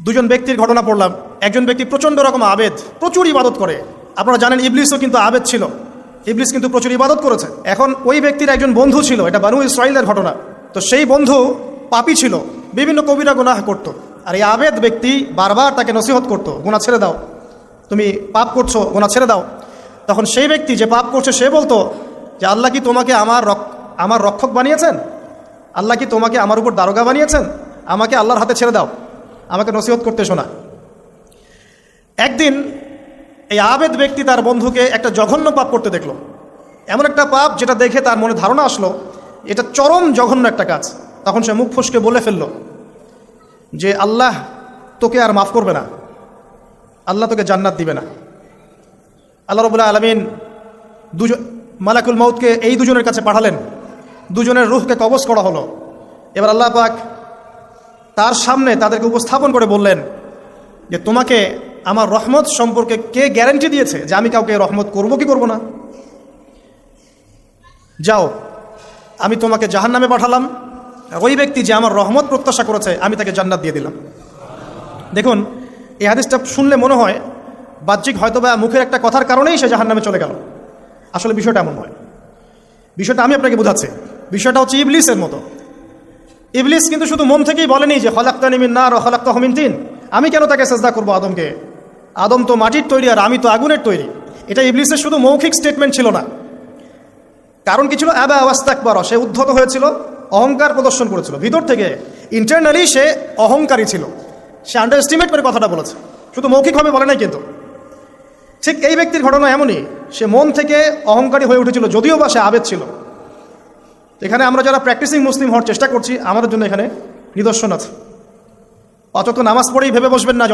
দুজন ব্যক্তির ঘটনা পড়লাম। একজন ব্যক্তি প্রচণ্ড রকম আবেদ, প্রচুর ইবাদত করে। আপনারা জানেন ইবলিসও কিন্তু আবেদ ছিল, ইবলিস কিন্তু প্রচুর ইবাদত করেছে। এখন ওই ব্যক্তির একজন বন্ধু ছিল, এটা বানু ইসরাইলের ঘটনা। তো সেই বন্ধু পাপী ছিল, বিভিন্ন কবিরা গুনাহ করত। আর এই আবেদ ব্যক্তি বারবার তাকে নসিহত করতো, গুনাহ ছেড়ে দাও, তুমি পাপ করছো, গুনাহ ছেড়ে দাও। তখন সেই ব্যক্তি যে পাপ করছে সে বলতো যে আল্লাহ কি তোমাকে আমার রক্ষক বানিয়েছেন? আল্লাহ কি তোমাকে আমার উপর দারোগা বানিয়েছেন? আমাকে আল্লাহর হাতে ছেড়ে দাও, আমাকে নসিহত করতে শোনা। একদিন এই আবেদ ব্যক্তি তার বন্ধুকে একটা জঘন্য পাপ করতে দেখলো, এমন একটা পাপ যেটা দেখে তার মনে ধারণা আসলো এটা চরম জঘন্য একটা কাজ। তখন সে মুখ ফসকে বলে ফেলল যে আল্লাহ তোকে আর মাফ করবে না, আল্লাহ তোকে জান্নাত দিবে না। আল্লাহ রাব্বুল আলামিন মালাকুল মউতকে এই দুজনের কাছে পাঠালেন, দুজনের রূহকে কবজ করা হলো। এবার আল্লাহ পাক তার সামনে তাদেরকে উপস্থাপন করে বললেন যে তোমাকে আমার রহমত সম্পর্কে কে গ্যারান্টি দিয়েছে যে আমি কাউকে রহমত করব কি করব না? যাও, আমি তোমাকে জাহান্নামে পাঠালাম, ওই ব্যক্তি যে আমার রহমত প্রত্যাশা করেছে আমি তাকে জান্নাত দিয়ে দিলাম। দেখুন, এই হাদিসটা শুনলে মনে হয় বাহ্যিক হয়তোবা মুখের একটা কথার কারণেই সে জাহান্নামে চলে গেল। আসলে বিষয়টা এমন নয়। বিষয়টা আমি আপনাকে বোঝাচ্ছি। বিষয়টা হচ্ছে ইবলিসের মতো। ইবলিস কিন্তু শুধু মন থেকেই বলেনি যে খলাকতানি মিন নার ওয়া খলাকতাহু মিন তিন, আমি কেন তাকে সিজদা করব আদমকে, আদম তো মাটির তৈরি আর আমি তো আগুনের তৈরি। এটা ইবলিসের শুধু মৌখিক স্টেটমেন্ট ছিল না, কারণ কি ছিল? আবা ওয়াস্তাকবারা, সে উদ্ধত হয়েছিল, অহংকার প্রদর্শন করেছিল। ভিতর থেকে ইন্টারনালি সে অহংকারী ছিল, সে আন্ডার এস্টিমেট করে কথাটা বলেছে, শুধু মৌখিকভাবে বলে নাই। কিন্তু ঠিক এই ব্যক্তির ঘটনা এমনই, সে মন থেকে অহংকারী হয়ে উঠেছিল, যদিও বা সে আবেদ ছিল। এখানে আমরা যারা প্র্যাকটিসিং মুসলিম হওয়ার চেষ্টা করছি আমাদের জন্য এখানে নিদর্শন আছে। অযথা নামাজ পড়েই ভেবে বসবেন না